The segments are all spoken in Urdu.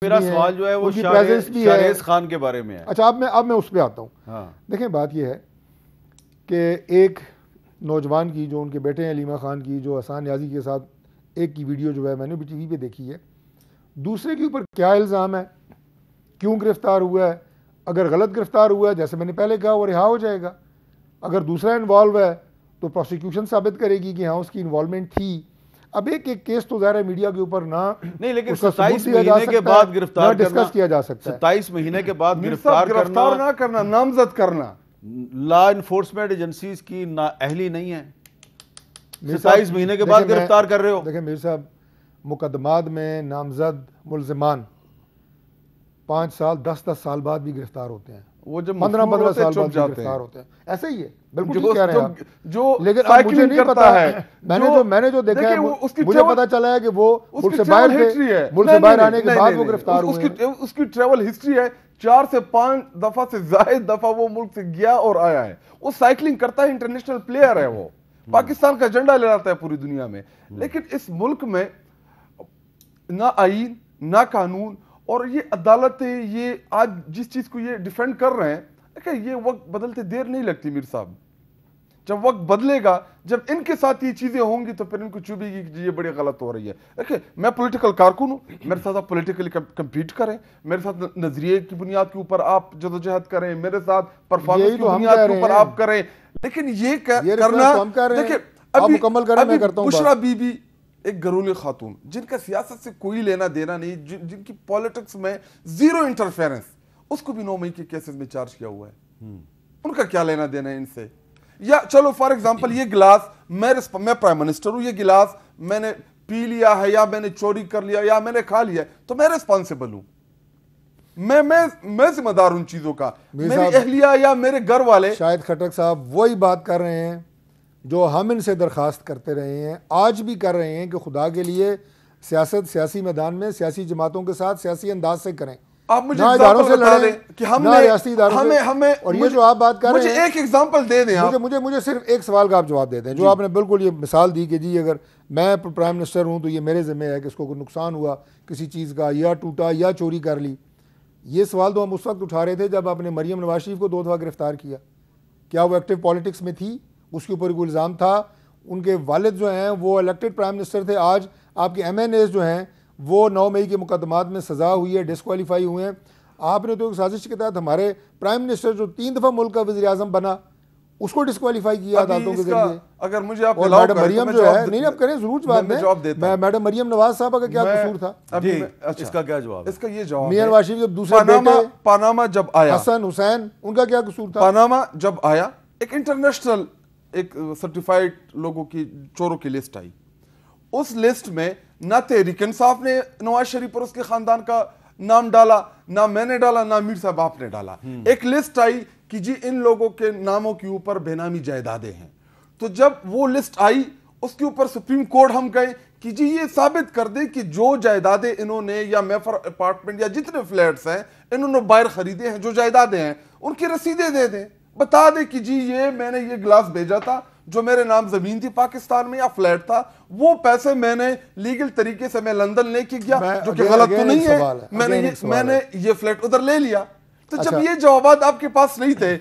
میرا سوال جو ہے وہ شاہریز خان کے بارے میں ہے. اچھا اب میں اس پہ آتا ہوں. دیکھیں بات یہ ہے کہ ایک نوجوان کی جو ان کے بیٹے ہیں علیمہ خان کی جو احسان نیازی کے ساتھ ایک کی ویڈیو جو ہے میں نے بھی ٹی وی پہ دیکھی ہے, دوسرے کے اوپر کیا الزام ہے, کیوں گرفتار ہوا ہے, اگر غلط گرفتار ہوا ہے جیسے میں نے پہلے کہا وہ رہا ہو جائے گا, اگر دوسرا انوالو ہے تو پروسیکیوشن ثابت کرے گی کہ ہاں اس کی انوالومنٹ تھی. اب ایک کیس تو ظاہر ہے میڈیا کے اوپر نہیں, لیکن 27 مہینے کے بعد گرفتار ڈسکس کیا جا سکتا ہے. 27 مہینے کے بعد گرفتار نہ کرنا, نامزد کرنا لا انفورسمنٹ ایجنسیز کی نااہلی نہیں ہے. 27 مہینے کے بعد گرفتار کر رہے ہو. دیکھیں میر صاحب, مقدمات میں نامزد ملزمان 5 سال 10 سال بعد بھی گرفتار ہوتے ہیں, وہ جب 15 سال بعد گرفتار ہوتے ہیں. ایسا ہی ہے, بالکل ٹھیک کہہ رہے ہیں جو لیکن اب مجھے نہیں پتا ہے, میں نے جو دیکھا ہے مجھے پتا چلا ہے کہ وہ ملک سے باہر تھے, ملک سے باہر آنے کے بعد وہ گرفتار ہوئے ہیں. اس کی ٹریول ہسٹری ہے 4 سے 5 دفعہ سے زائد دفعہ وہ ملک سے گیا اور آیا ہے. وہ سائیکلنگ کرتا ہے, انٹرنیشنل پلیئر ہے, وہ پاکستان کا جھنڈا لہراتا ہے پوری دنیا میں. لیکن اس ملک میں نہ آئین نہ قانون, اور یہ عدالتیں یہ آج جس چیز کو یہ ڈیفینڈ کر رہے ہیں, دیکھیں یہ وقت بدلتے دیر نہیں لگتی میر صاحب. جب وقت بدلے گا, جب ان کے ساتھ یہ چیزیں ہوں گی تو پھر ان کو چوبے گی کہ یہ بڑی غلط ہو رہی ہے. دیکھیں میں پولیٹیکل کارکن ہوں, میرے ساتھ آپ پولیٹیکلی کمپیٹ کریں, میرے ساتھ نظریے کی بنیاد کے اوپر آپ جدوجہد کریں, میرے ساتھ پرفارمنس کی بنیاد کے اوپر آپ کریں. لیکن یہ کرنا, دیکھیں ابھی بشرا بی بی ایک گھریلو خاتون جن کا سیاست سے کوئی لینا دینا نہیں, جن کی پالیٹکس میں زیرو انٹرفیرنس, اس کو بھی 9 مئی کے کیسز میں چارج کیا ہوا ہے. ان کا کیا لینا دینا ہے ان سے؟ یا چلو فار ایگزامپل یہ گلاس میں پرائم منسٹر ہوں, یہ گلاس میں نے پی لیا ہے یا میں نے چوری کر لیا یا میں نے کھا لیا ہے تو میں ریسپانسیبل ہوں, میں ذمہ دار ہوں چیزوں کا. میری اہلیہ یا میرے گھر والے, شاہد خٹک صاحب وہی بات کر رہے ہیں جو ہم ان سے درخواست کرتے رہے ہیں, آج بھی کر رہے ہیں کہ خدا کے لیے سیاست سیاسی میدان میں سیاسی جماعتوں کے ساتھ سیاسی انداز سے کریں. آپ مجھے اداروں سے بتا دیں کہ ہمیں اور یہ جو آپ بات کر رہے ہیں, مجھے ایک ایگزامپل دے دیں. مجھے صرف ایک سوال کا آپ جواب دے دیں, جو آپ نے بالکل یہ مثال دی کہ جی اگر میں پرائم منسٹر ہوں تو یہ میرے ذمہ ہے کہ اس کو کوئی نقصان ہوا کسی چیز کا, یا ٹوٹا یا چوری کر لی. یہ سوال تو ہم اس وقت اٹھا رہے تھے جب آپ نے مریم نواز شریف کو 2 دفعہ گرفتار کیا. کیا وہ ایکٹیو پالیٹکس میں تھی؟ اس کے اوپر کوئی الزام تھا. ان کے والد جو ہیں وہ الیکٹڈ پرائم منسٹر تھے, آج آپ کے ایم این ایز جو ہیں وہ 9 مئی کے مقدمات میں سزا ہوئی ہے, ڈسکوالیفائی ہوئے ہیں. آپ نے تو ایک سازش کے تحت ہمارے پرائم منسٹر جو 3 دفعہ ملک کا وزیر اعظم بنا اس کو ڈسکوالیفائی کیا عدالتوں کے ذریعے. اگر مجھے آپ میڈم مریم جو ہے, نہیں آپ کریں ضرور جواب دیں, میڈم مریم نواز صاحب کا کیا قصور تھا؟ اس کا کیا جواب؟ اس کا یہ جواب میاں نواز شریف جب دوسرے بیٹے پاناما جب آیا, حسن حسین, ان کا کیا قصور تھا؟ پاناما جب آیا ایک انٹرنیشنل ایک سرٹیفائیڈ لوگوں کی چوروں کی لسٹ آئی. اس لسٹ میں نہ تحریک انصاف نے نواز شریف اور اس کے خاندان کا نام ڈالا, نہ میں نے ڈالا, نہ میر صاحب آپ نے ڈالا. ایک لسٹ آئی کہ جی ان لوگوں کے ناموں کے اوپر بے نامی جائیدادیں ہیں. تو جب وہ لسٹ آئی اس کے اوپر سپریم کورٹ ہم گئے کہ جی یہ ثابت کر دیں کہ جو جائیدادیں انہوں نے یا میفر اپارٹمنٹ یا جتنے فلیٹس ہیں انہوں نے باہر خریدے ہیں, جو جائیدادیں ہیں ان کی رسیدیں دے دیں, بتا دیں کہ جی یہ میں نے یہ گلاس بھیجا تھا جو میرے نام زمین تھی پاکستان میں یا فلیٹ تھا, وہ پیسے میں نے لیگل طریقے سے میں لندن لے کے گیا, جو کہ غلط تو نہیں ہے, میں نے یہ فلیٹ ادھر لے لیا. تو جب یہ جوابات آپ کے پاس نہیں تھے,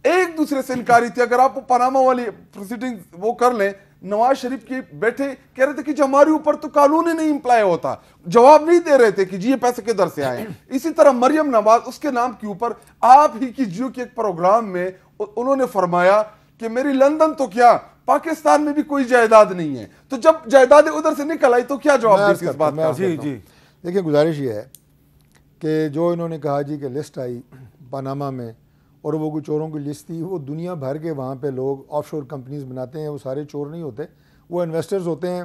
ایک دوسرے سے انکاری تھی. اگر آپ پاناما والی پروسیڈنگ وہ کر لیں, نواز شریف کے بیٹھے کہہ رہے تھے کہ جو ہمارے اوپر تو قانون ہی نہیں امپلائی ہوتا, جواب نہیں دے رہے تھے کہ جی یہ پیسے کدھر سے آئے. اسی طرح مریم نواز, اس کے نام کے اوپر آپ ہی کی جیو کے ایک پروگرام میں انہوں نے فرمایا کہ میری لندن تو کیا پاکستان میں بھی کوئی جائیداد نہیں ہے. تو جب جائیدادیں ادھر سے نکل آئی تو کیا جواب دیں اس بات کا؟ جی دیکھیں گزارش یہ ہے کہ جو انہوں نے کہا جی کہ لسٹ آئی پاناما میں اور وہ کوئی چوروں کی لسٹ تھی, وہ دنیا بھر کے وہاں پہ لوگ آف شور کمپنیز بناتے ہیں, وہ سارے چور نہیں ہوتے, وہ انویسٹرز ہوتے ہیں.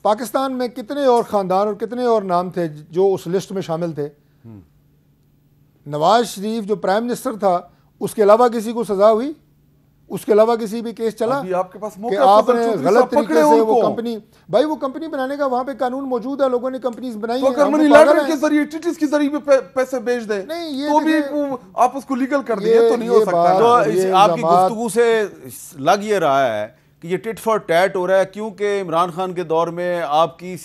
پاکستان میں کتنے اور خاندان اور کتنے اور نام تھے جو اس لسٹ میں شامل تھے. نواز شریف جو پرائم منسٹر تھا اس کے علاوہ کسی کو سزا ہوئی؟ اس کے علاوہ کسی بھی کیس چلا آپ کے پاس کہ آپ نے غلط طریقے سے وہ کمپنی, بھائی وہ کمپنی بنانے کا وہاں پہ قانون موجود ہے, لوگوں نے کمپنیز بنائی ہیں, منی لانڈرنگ کے ذریعے ٹیٹس کے ذریعے پیسے بیچ دیں تو بھی آپ اس کو لیگل کر دیں, تو نہیں ہو سکتا. تو آپ کی گفتگو سے لگ یہ رہا ہے کہ یہ ٹٹ فار ٹیٹ ہو رہا ہے, کیونکہ عمران خان کے دور میں آپ کی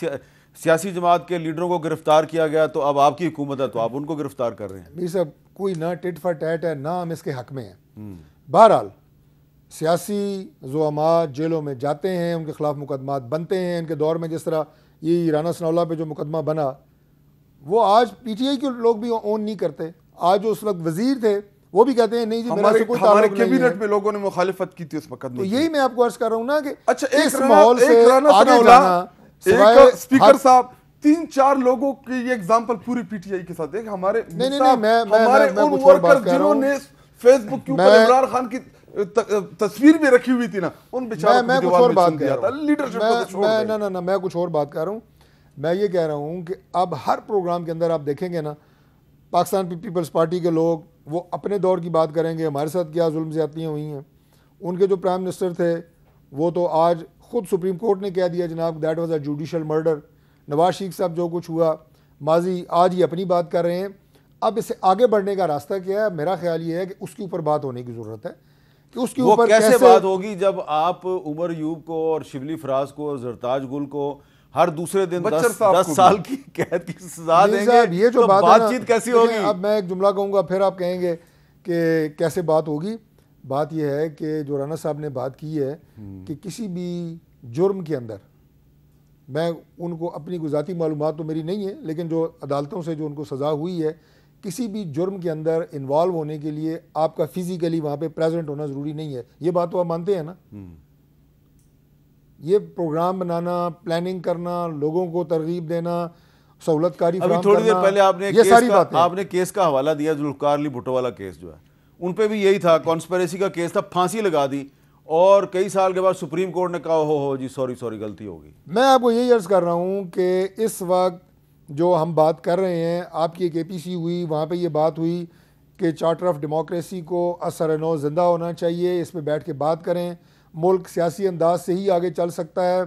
سیاسی جماعت کے لیڈروں کو گرفتار کیا گیا تو اب آپ کی حکومت ہے تو آپ ان کو گرفتار کر رہے ہیں. میر صاحب کوئی نہ ٹٹ فار ٹیٹ ہے نہ ہم اس کے حق میں ہیں. بہرحال سیاسی زعماء جیلوں میں جاتے ہیں, ان کے خلاف مقدمات بنتے ہیں. ان کے دور میں جس طرح یہ رانا ثناء اللہ پہ جو مقدمہ بنا وہ آج پی ٹی آئی کے لوگ بھی اون نہیں کرتے. آج جو اس وقت وزیر تھے وہ بھی کہتے ہیں نہیں جی میرا سے کوئی تعلق نہیں ہے. ہمارے کیبنٹ میں لوگوں نے مخالفت کی تھی اس مقدمے کی. تو یہی میں آپ کو عرض کر رہا ہوں نا کہ اچھا اس ماحول سے آگے جانا ایک اسپیکر صاحب 3-4 لوگوں کی یہ ایگزامپل پوری پی ٹی آئی کے ساتھ ایک ہمارے ہمارے ان ورکر جنہوں نے فیس بک کے اوپر عمران خان کی تصویر بھی رکھی ہوئی تھی نا ان بیچاروں میں کچھ اور بات کر رہا ہوں. میں کچھ اور بات کر رہا ہوں. میں یہ کہہ رہا ہوں کہ اب ہر پروگرام کے اندر آپ دیکھیں گے نا پاکستان پیپلز پارٹی کے لوگ وہ اپنے دور کی بات کریں گے, ہمارے ساتھ کیا ظلم زیادتیاں ہوئی ہیں. ان کے جو پرائم منسٹر تھے وہ تو آج خود سپریم کورٹ نے کہہ دیا جناب that was a judicial murder. Nawaz Sharif صاحب جو کچھ ہوا ماضی آج ہی اپنی بات کر رہے ہیں. اب اس سے آگے بڑھنے کا راستہ کیا ہے؟ میرا خیال یہ ہے کہ اس کے اوپر بات ہونے کی ضرورت ہے کہ اس کے اوپر کیسے بات ہوگی جب آپ عمر ایوب کو اور شبلی فراز کو اور زرتاج گل کو ہر دوسرے دن 10 سال کی قید کی سزا دیں گے. یہ جو بات چیت کیسی ہوگی؟ اب میں ایک جملہ کہوں گا پھر آپ کہیں گے کہ کیسے بات ہوگی. بات یہ ہے کہ جو رانا صاحب نے بات کی ہے کہ کسی بھی جرم کے اندر, میں ان کو اپنی ذاتی معلومات تو میری نہیں ہے لیکن جو عدالتوں سے جو ان کو سزا ہوئی ہے, کسی بھی جرم کے اندر انوالو ہونے کے لیے آپ کا فزیکلی وہاں پہ پریزنٹ ہونا ضروری نہیں ہے. یہ بات تو آپ مانتے ہیں نا؟ یہ پروگرام بنانا, پلاننگ کرنا, لوگوں کو ترغیب دینا, سہولت کاری فراہم کرنا, تھوڑی دیر پہلے آپ نے کیس کا حوالہ دیا ذوالفقار علی بھٹو والا کیس جو ہے ان پہ بھی یہی تھا, کانسپریسی کا کیس تھا, پھانسی لگا دی اور کئی سال کے بعد سپریم کورٹ نے کہا ہو جی سوری غلطی ہوگی. میں آپ کو یہی عرض کر رہا ہوں کہ اس وقت جو ہم بات کر رہے ہیں, آپ کی ایک اے پی سی ہوئی, وہاں پہ یہ بات ہوئی کہ چارٹر آف ڈیموکریسی کو اثر نو زندہ ہونا چاہیے, اس پہ بیٹھ کے بات کریں. ملک سیاسی انداز سے ہی آگے چل سکتا ہے,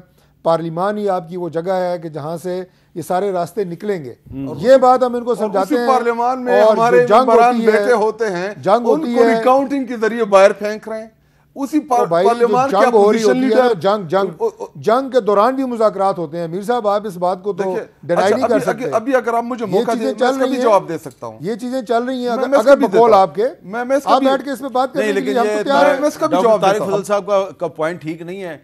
پارلیمان ہی آپ کی وہ جگہ ہے کہ جہاں سے یہ سارے راستے نکلیں گے. یہ بات ہم ان کو سمجھاتے ہیں. پارلیمان میں ہمارے ممبران بیٹھے ہوتے ہیں, جنگ ہوتی ہے, ریکاؤنٹنگ کے ذریعے باہر پھینک رہے ہیں. اسی پارلیمان جنگ ہو رہی ہوتی ہے, جنگ کے دوران بھی مذاکرات ہوتے ہیں. میر صاحب آپ اس بات کو تو ڈینائی نہیں کر سکتے. ابھی اگر آپ مجھے موقع دیں میں اس کا بھی جواب دے سکتا ہوں. یہ چیزیں چل رہی ہیں, اگر بقول آپ کے آپ بیٹھ کے اس پہ بات کریں لیکن طارق فضل صاحب کا پوائنٹ ٹھیک نہیں ہے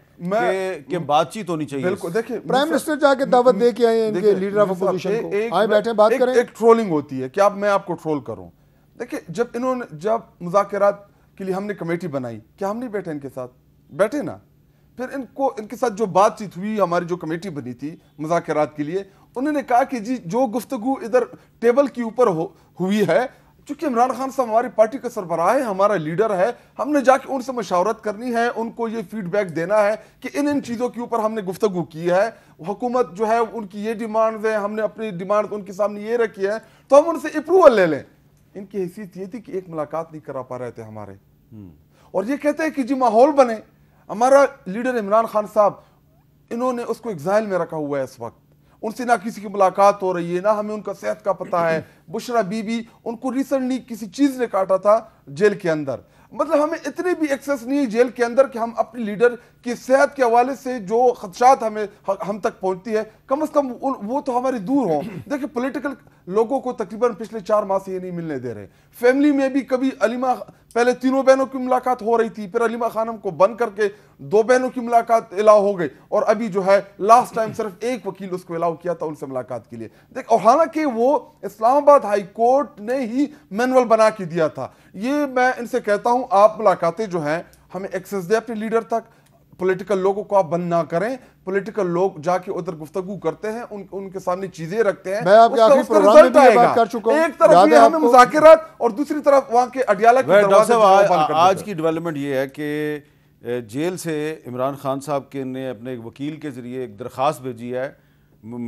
کہ بات چیت ہونی چاہیے. بالکل دیکھیں پرائم منسٹر جا کے دعوت دے کے آئے ان کے لیڈر آف اپوزیشن کو, آئے بیٹھے بات کریں. ایک ٹرولنگ ہوتی ہے کہ اب میں آپ کو ٹرول کروں. دیکھیں جب مذاکرات کے لیے ہم نے کمیٹی بنائی, کیا ہم نہیں بیٹھے ان کے ساتھ؟ بیٹھے نا. پھر ان کے ساتھ جو بات چیت ہوئی, ہماری جو کمیٹی بنی تھی مذاکرات کے لیے, انہوں نے کہا کہ جی جو گفتگو ادھر ٹیبل کے اوپر ہوئی ہے, چونکہ عمران خان صاحب ہماری پارٹی کا سربراہ ہے, ہمارا لیڈر ہے, ہم نے جا کے ان سے مشاورت کرنی ہے, ان کو یہ فیڈ بیک دینا ہے کہ ان چیزوں کے اوپر ہم نے گفتگو کی ہے. حکومت جو ہے ان کی یہ ڈیمانڈز ہیں, ہم نے اپنی ڈیمانڈ ان کے سامنے یہ رکھی ہے, تو ہم ان سے اپروول لے لیں. ان کی حیثیت یہ تھی کہ ایک ملاقات نہیں کرا پا رہے تھے ہمارے, اور یہ کہتے ہیں کہ جی ماحول بنے. ہمارا لیڈر عمران خان صاحب, انہوں نے اس کو ایگزائل میں رکھا ہوا ہے اس وقت, ان سے نہ کسی کی ملاقات ہو رہی ہے, نہ ہمیں ان کا صحت کا پتہ ہے. بشرا بی بی ان کو ریسنٹلی کسی چیز نے کاٹا تھا جیل کے اندر. مطلب ہمیں اتنی بھی ایکسیس نہیں ہے جیل کے اندر کہ ہم اپنے لیڈر کی صحت کے حوالے سے جو خدشات ہم تک پہنچتی ہے, کم از کم وہ تو ہمارے دور ہوں. دیکھیں پولیٹیکل لوگوں کو تقریباً پچھلے 4 ماہ سے یہ نہیں ملنے دے رہے. فیملی میں بھی کبھی علیمہ, پہلے 3 بہنوں کی ملاقات ہو رہی تھی, پھر علیمہ خانم کو بند کر کے 2 بہنوں کی ملاقات الاؤ ہو گئی, اور ابھی جو ہے لاسٹ ٹائم صرف ایک وکیل اس کو الاؤ کیا تھا ان سے ملاقات کے لیے. دیکھ, اور حالانکہ وہ اسلام آباد ہائی کورٹ نے ہی مینول بنا کے دیا تھا. یہ میں ان سے کہتا ہوں آپ ملاقاتیں جو ہیں ہمیں ایکسس دیں اپنے لیڈر تک. پولیٹیکل لوگوں کو آپ بند نہ کریں. پولیٹیکل لوگ جا کے ادھر گفتگو کرتے ہیں, ان کے سامنے چیزیں رکھتے ہیں. میں آپ کے آخری پروگرام میں بھی یہ بات کر چکا ہوں. ایک طرف یہ ہمیں مذاکرات اور دوسری طرف وہاں کے اڈیالہ کے دروازے بند کر. آج کی ڈیولپمنٹ یہ ہے کہ جیل سے عمران خان صاحب کے نے اپنے ایک وکیل کے ذریعے ایک درخواست بھیجی ہے.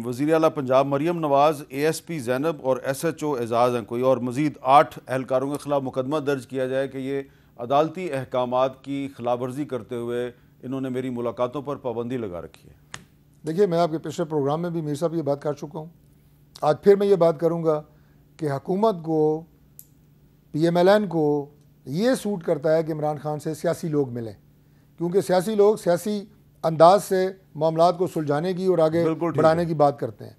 وزیر اعلیٰ Punjab Maryam Nawaz, A S P زینب اور ایس ایچ او اعزاز ہیں کوئی, اور مزید 8 اہلکاروں کے خلاف مقدمہ درج کیا جائے کہ یہ عدالتی احکامات کی خلاف ورزی کرتے ہوئے انہوں نے میری ملاقاتوں پر پابندی لگا رکھی ہے. دیکھیے میں آپ کے پچھلے پروگرام میں بھی میر صاحب یہ بات کر چکا ہوں, آج پھر میں یہ بات کروں گا کہ حکومت کو, پی ایم ایل این کو یہ سوٹ کرتا ہے کہ عمران خان سے سیاسی لوگ ملیں, کیونکہ سیاسی لوگ سیاسی انداز سے معاملات کو سلجھانے کی اور آگے بڑھانے کی بات کرتے ہیں.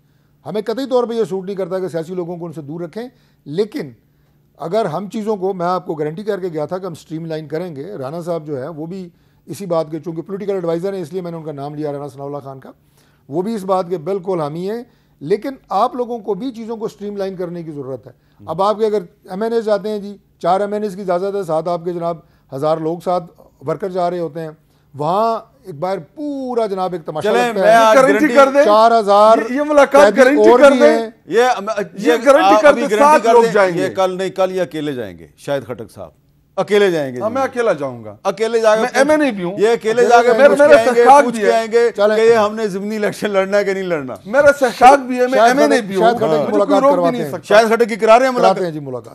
ہمیں قطعی طور پہ یہ سوٹ نہیں کرتا کہ سیاسی لوگوں کو ان سے دور رکھیں, لیکن اگر ہم چیزوں کو, میں آپ کو گارنٹی کر کے گیا تھا کہ ہم سٹریم لائن کریں گے. رانا صاحب جو ہے وہ بھی اسی بات کے, چونکہ پولیٹیکل ایڈوائزر ہیں اس لیے میں نے ان کا نام لیا, رانا ثناء اللہ خان کا, وہ بھی اس بات کے بالکل حامی ہیں. لیکن آپ لوگوں کو بھی چیزوں کو سٹریم لائن کرنے کی ضرورت ہے. اب آپ کے اگر ایم این ایز جاتے ہیں جی, 4 ایم این ایز کی اجازت ہے, ساتھ آپ کے جناب 1000 لوگ ساتھ ورکر جا رہے ہوتے ہیں, وہاں ایک بار پورا جناب ایک تماشا لگتا ہے. گارنٹی کر دیں 4000 یہ ملاقات گارنٹی کر دیں, یہ گارنٹی کر دیں 7 لوگ جائیں گے. یہ کل نہیں, کل یہ اکیلے جائیں گے, شاہد خٹک صاحب اکیلے جائیں گے. میں اکیلا جاؤں گا, اکیلے جا میں ایم این اے بھی ہوں, یہ اکیلے جا کے پوچھ کے آئیں گے کہ یہ ہم نے ضمنی الیکشن لڑنا ہے کہ نہیں لڑنا. میرا استحقاق بھی ہے, میں ایم این اے بھی ہوں, شاہد خٹک کی ملاقات کرواتے ہیں. شاہد خٹک کی کرا رہے ہیں ملاقات جی ملاقات.